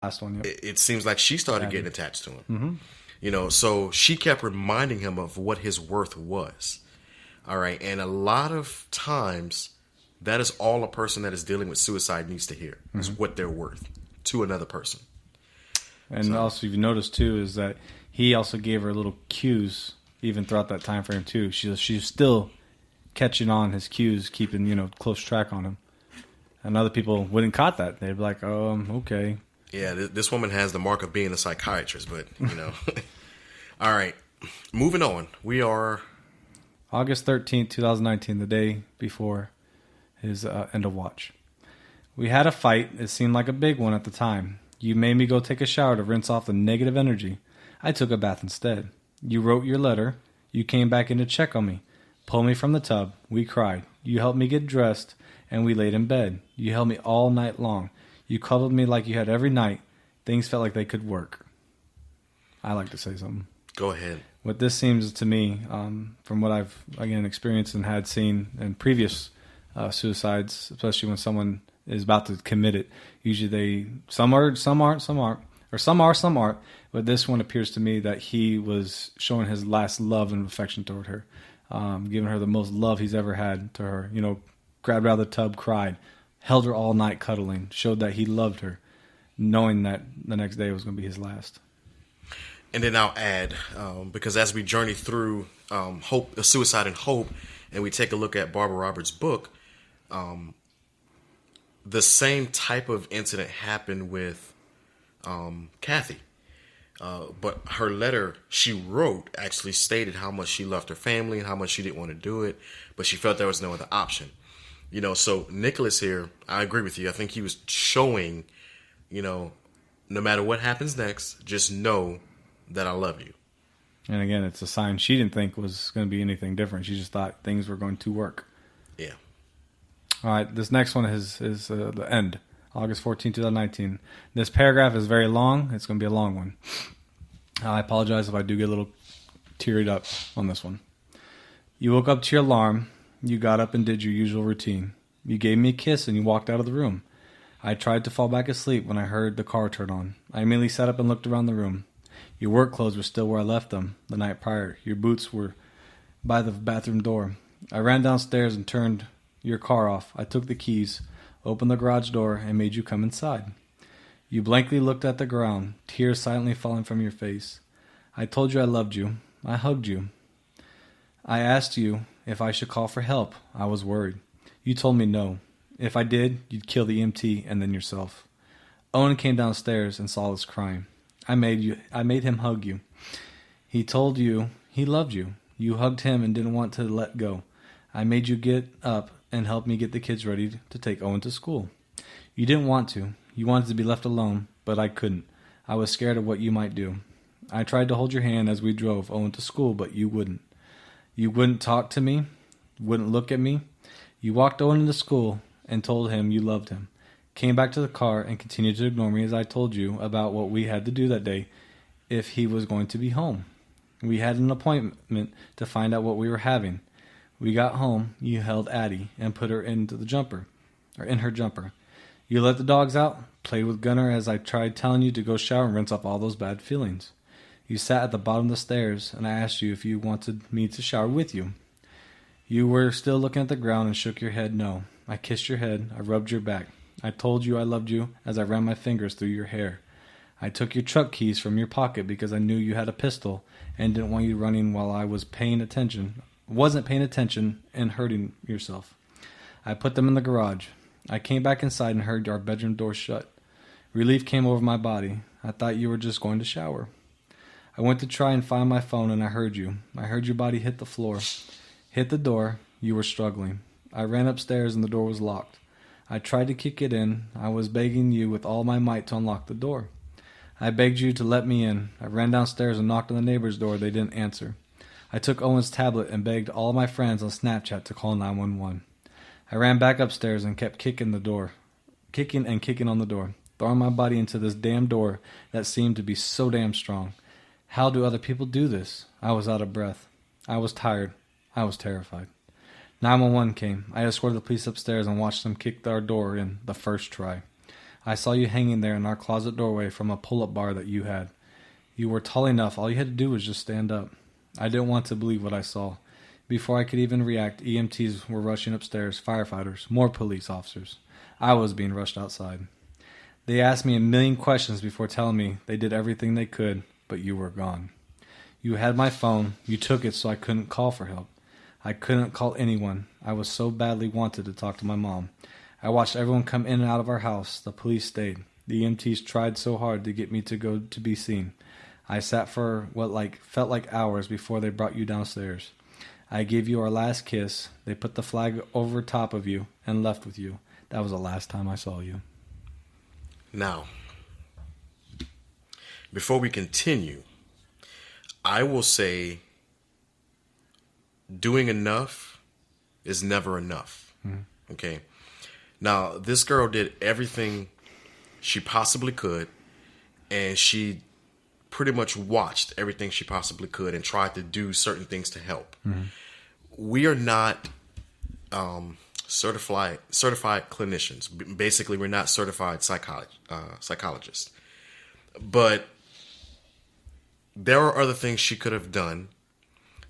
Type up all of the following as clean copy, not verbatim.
last one. Yep. It seems like she started getting attached to him. So she kept reminding him of what his worth was. All right. And a lot of times, that is all a person that is dealing with suicide needs to hear, is what they're worth to another person. And also, if you notice, too, is that he also gave her little cues even throughout that time frame, too. She's still catching on his cues, keeping, close track on him. And other people wouldn't caught that. They'd be like, okay. Yeah, this woman has the mark of being a psychiatrist, but, All right. Moving on. We are... August 13th, 2019, the day before his end of watch. We had a fight. It seemed like a big one at the time. You made me go take a shower to rinse off the negative energy. I took a bath instead. You wrote your letter. You came back in to check on me. Pulled me from the tub. We cried. You helped me get dressed, and we laid in bed. You held me all night long. You cuddled me like you had every night. Things felt like they could work. I like to say something. Go ahead. What this seems to me, from what I've, again, experienced and had seen in previous suicides, especially when someone is about to commit it, usually some aren't, or some aren't, but this one appears to me that he was showing his last love and affection toward her, giving her the most love he's ever had to her, grabbed her out of the tub, cried, held her all night cuddling, showed that he loved her, knowing that the next day was going to be his last. And then I'll add, because as we journey through Suicide and Hope, and we take a look at Barbara Roberts' book, the same type of incident happened with Kathy. But her letter she wrote actually stated how much she loved her family and how much she didn't want to do it, but she felt there was no other option. So Nicholas here, I agree with you. I think he was showing, no matter what happens next, just know that I love you. And again, it's a sign she didn't think was going to be anything different. She just thought things were going to work. Yeah. All right, this next one is the end, August 14, 2019. This paragraph is very long. It's going to be a long one. I apologize if I do get a little teared up on this one. You woke up to your alarm. You got up and did your usual routine. You gave me a kiss and you walked out of the room. I tried to fall back asleep when I heard the car turn on. I immediately sat up and looked around the room. Your work clothes were still where I left them the night prior. Your boots were by the bathroom door. I ran downstairs and turned your car off. I took the keys, opened the garage door, and made you come inside. You blankly looked at the ground, tears silently falling from your face. I told you I loved you. I hugged you. I asked you if I should call for help. I was worried. You told me no. If I did, you'd kill the EMT and then yourself. Owen came downstairs and saw us crying. I made him hug you. He told you he loved you. You hugged him and didn't want to let go. I made you get up and help me get the kids ready to take Owen to school. You didn't want to. You wanted to be left alone, but I couldn't. I was scared of what you might do. I tried to hold your hand as we drove Owen to school, but you wouldn't. You wouldn't talk to me, wouldn't look at me. You walked Owen into school and told him you loved him. Came back to the car and continued to ignore me as I told you about what we had to do that day if he was going to be home. We had an appointment to find out what we were having. We got home, you held Addie and put her in her jumper. You let the dogs out, played with Gunner as I tried telling you to go shower and rinse off all those bad feelings. You sat at the bottom of the stairs and I asked you if you wanted me to shower with you. You were still looking at the ground and shook your head no. I kissed your head, I rubbed your back. I told you I loved you as I ran my fingers through your hair. I took your truck keys from your pocket because I knew you had a pistol and didn't want you running while I wasn't paying attention and hurting yourself. I put them in the garage. I came back inside and heard our bedroom door shut. Relief came over my body. I thought you were just going to shower. I went to try and find my phone and I heard you. I heard your body hit the floor. Hit the door. You were struggling. I ran upstairs and the door was locked. I tried to kick it in. I was begging you with all my might to unlock the door. I begged you to let me in. I ran downstairs and knocked on the neighbor's door. They didn't answer. I took Owen's tablet and begged all my friends on Snapchat to call 911. I ran back upstairs and kept kicking on the door, throwing my body into this damn door that seemed to be so damn strong. How do other people do this? I was out of breath. I was tired. I was terrified. 911 came. I escorted the police upstairs and watched them kick our door in the first try. I saw you hanging there in our closet doorway from a pull-up bar that you had. You were tall enough. All you had to do was just stand up. I didn't want to believe what I saw. Before I could even react, EMTs were rushing upstairs, firefighters, more police officers. I was being rushed outside. They asked me a million questions before telling me they did everything they could, but you were gone. You had my phone. You took it so I couldn't call for help. I couldn't call anyone. I was so badly wanted to talk to my mom. I watched everyone come in and out of our house. The police stayed. The EMTs tried so hard to get me to go to be seen. I sat for what felt like hours before they brought you downstairs. I gave you our last kiss. They put the flag over top of you and left with you. That was the last time I saw you. Now, before we continue, I will say doing enough is never enough. Mm-hmm. Okay? Now, this girl did everything she possibly could, and she pretty much watched everything she possibly could and tried to do certain things to help. Mm-hmm. We are not certified clinicians. Basically, we're not certified psychologists. But there are other things she could have done.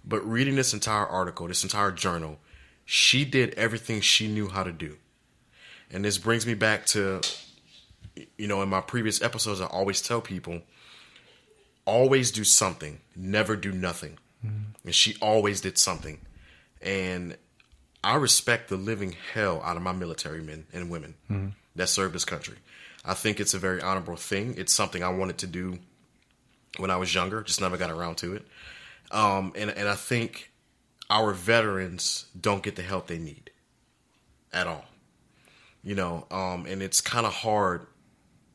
But reading this entire article, this entire journal, she did everything she knew how to do. And this brings me back to, in my previous episodes, I always tell people, always do something, never do nothing. Mm-hmm. And she always did something. And I respect the living hell out of my military men and women that serve this country. I think it's a very honorable thing. It's something I wanted to do when I was younger, just never got around to it. And I think our veterans don't get the help they need at all. And it's kind of hard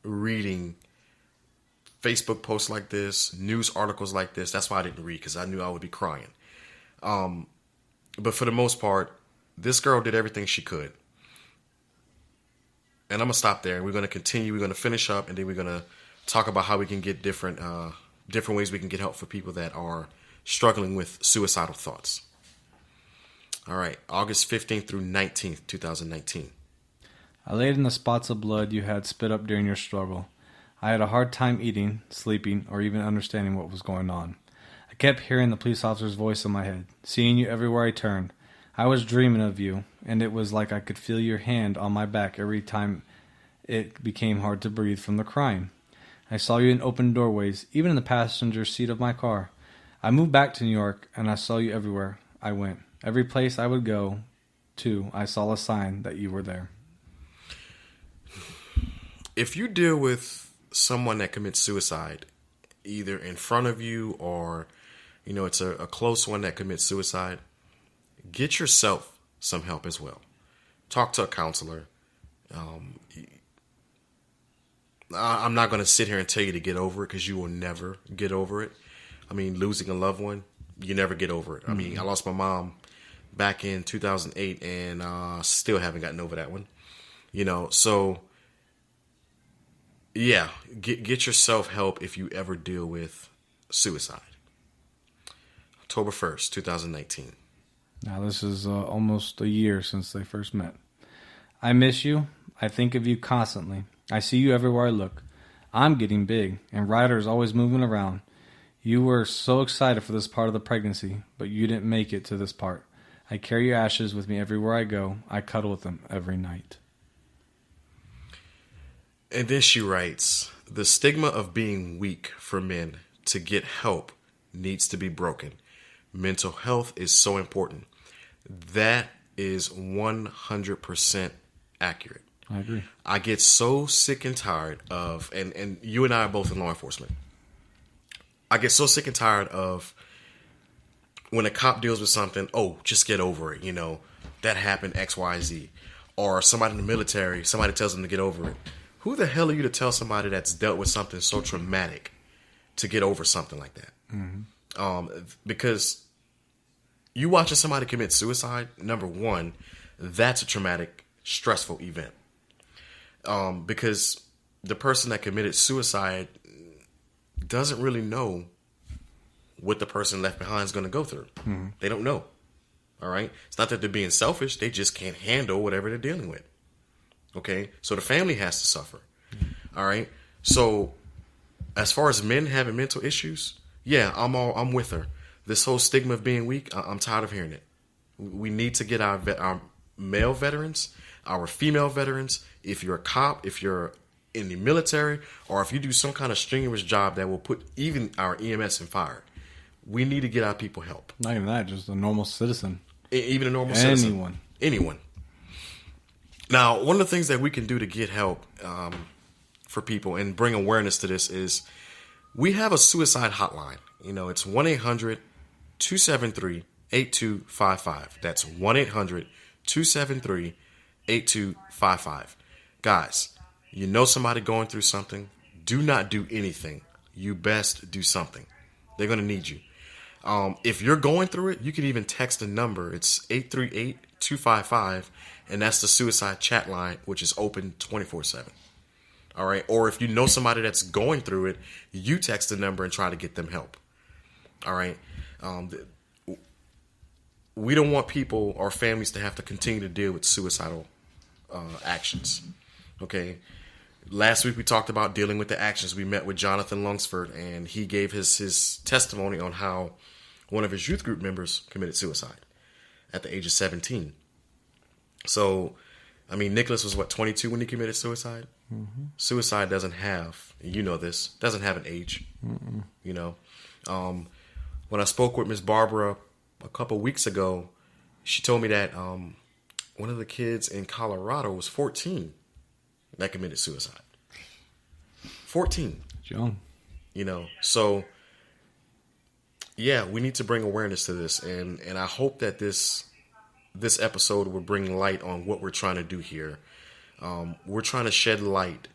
reading Facebook posts like this, news articles like this. That's why I didn't read, because I knew I would be crying. But for the most part, this girl did everything she could. And I'm going to stop there. We're going to continue. We're going to finish up, and then we're going to talk about how we can get different ways we can get help for people that are struggling with suicidal thoughts. All right. August 15th through 19th, 2019. I laid in the spots of blood you had spit up during your struggle. I had a hard time eating, sleeping, or even understanding what was going on. I kept hearing the police officer's voice in my head, seeing you everywhere I turned. I was dreaming of you, and it was like I could feel your hand on my back every time it became hard to breathe from the crying. I saw you in open doorways, even in the passenger seat of my car. I moved back to New York, and I saw you everywhere I went. Every place I would go to, I saw a sign that you were there. If you deal with someone that commits suicide, either in front of you or, it's a close one that commits suicide, get yourself some help as well. Talk to a counselor. I'm not going to sit here and tell you to get over it, because you will never get over it. I mean, losing a loved one, you never get over it. I mean, I lost my mom back in 2008, and still haven't gotten over that one. So yeah, get yourself help if you ever deal with suicide. October 1st, 2019. Now, this is almost a year since they first met. I miss you. I think of you constantly. I see you everywhere I look. I'm getting big, and Ryder's always moving around. You were so excited for this part of the pregnancy, but you didn't make it to this part. I carry your ashes with me everywhere I go. I cuddle with them every night. And then she writes, the stigma of being weak for men to get help needs to be broken. Mental health is so important. That is 100% accurate. I agree. I get so sick and tired of, and you and I are both in law enforcement. I get so sick and tired of when a cop deals with something, just get over it. That happened X, Y, Z. Or somebody in the military, somebody tells them to get over it. Who the hell are you to tell somebody that's dealt with something so traumatic to get over something like that? Mm-hmm. Because you watching somebody commit suicide, number one, that's a traumatic, stressful event. Because the person that committed suicide doesn't really know what the person left behind is going to go through. Mm-hmm. They don't know. All right? It's not that they're being selfish. They just can't handle whatever they're dealing with. Okay? So the family has to suffer. Mm-hmm. All right. So as far as men having mental issues, yeah, I'm with her. This whole stigma of being weak, I'm tired of hearing it. We need to get our male veterans, our female veterans. If you're a cop, if you're in the military, or if you do some kind of strenuous job that will put even our EMS in fire, we need to get our people help. Not even that, just a normal citizen. Even a normal citizen. Anyone. Now, one of the things that we can do to get help for people and bring awareness to this is we have a suicide hotline. You know, it's 1-800-273-8255. That's 1-800-273-8255. Guys, you know somebody going through something, do not do anything. You best do something. They're going to need you. If you're going through it, you can even text a number. It's 838-255, and that's the suicide chat line, which is open 24/7. All right? Or if you know somebody that's going through it, you text the number and try to get them help. All right? We don't want people or families to have to continue to deal with suicidal actions. Okay? Last week we talked about dealing with the actions. We met with Jonathan Lunsford, and he gave his testimony on how one of his youth group members committed suicide at the age of 17. So, I mean, Nicholas was, 22 when he committed suicide? Mm-hmm. Suicide doesn't have, you know this, doesn't have an age. Mm-mm. You know? When I spoke with Miss Barbara a couple weeks ago, she told me that one of the kids in Colorado was 14 that committed suicide. 14. It's young. You know, so yeah, we need to bring awareness to this, and I hope that this episode will bring light on what we're trying to do here. We're trying to shed light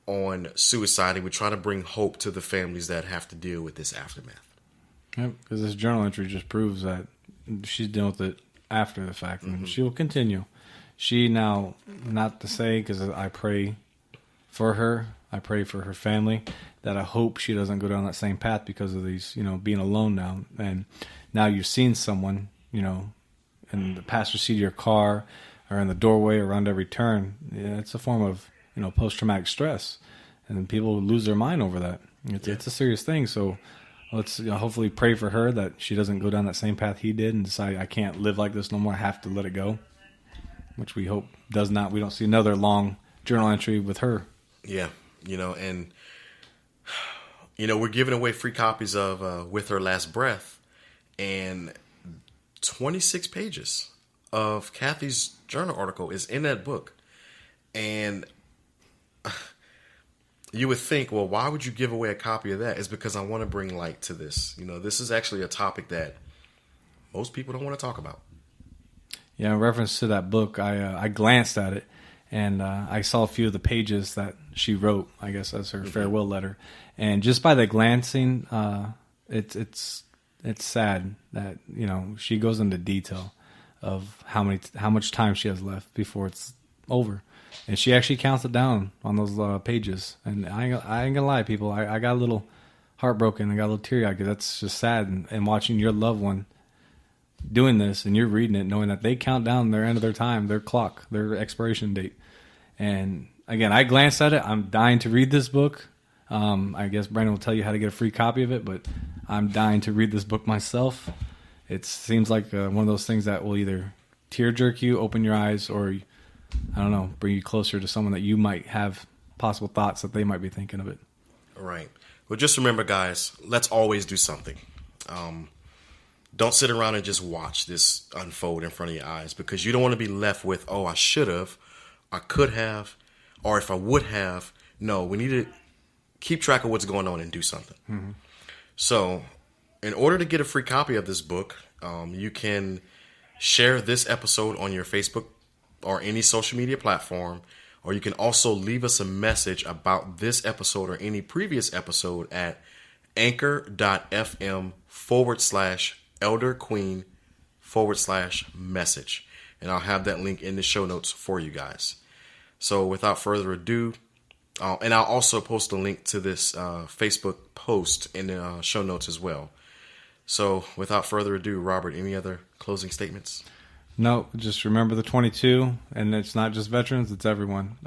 on suicide, and we're trying to bring hope to the families that have to deal with this aftermath. Yep, because this journal entry just proves that she's dealing with it after the fact, and she will continue. She now, not to say, because I pray for her, I pray for her family, that I hope she doesn't go down that same path because of these, being alone now. And now you've seen someone, in the passenger seat of your car or in the doorway around every turn. Yeah, it's a form of, post-traumatic stress. And then people lose their mind over that. It's a serious thing. So let's hopefully pray for her that she doesn't go down that same path he did and decide, I can't live like this no more. I have to let it go. Which we hope does not. We don't see another long journal entry with her. Yeah, and we're giving away free copies of With Her Last Breath, and 26 pages of Kathy's journal article is in that book. And you would think, well, why would you give away a copy of that? It's because I want to bring light to this. This is actually a topic that most people don't want to talk about. Yeah, in reference to that book, I glanced at it, and I saw a few of the pages that she wrote, I guess, as her farewell letter. And just by the glancing, it's sad that, she goes into detail of how much time she has left before it's over. And she actually counts it down on those pages. And I ain't gonna lie, people, I got a little heartbroken. I got a little teary-eyed because that's just sad. And watching your loved one doing this, and you're reading it knowing that they count down their end of their time, their clock, their expiration date. And again, I glanced at it. I'm dying to read this book. I guess Brandon will tell you how to get a free copy of it, but I'm dying to read this book myself. It seems like one of those things that will either tear jerk you, open your eyes, or I don't know, bring you closer to someone that you might have possible thoughts that they might be thinking of it. Right. Well, just remember, guys, let's always do something. Don't sit around and just watch this unfold in front of your eyes, because you don't want to be left with, oh, I should have, I could have, or if I would have. No, we need to keep track of what's going on and do something. Mm-hmm. So in order to get a free copy of this book, you can share this episode on your Facebook or any social media platform, or you can also leave us a message about this episode or any previous episode at anchor.fm/elderqueen/message. And I'll have that link in the show notes for you guys. So without further ado, and I'll also post a link to this Facebook post in the show notes as well. So without further ado, Robert, any other closing statements? No, just remember the 22, and it's not just veterans, it's everyone.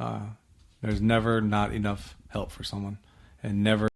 There's never not enough help for someone and never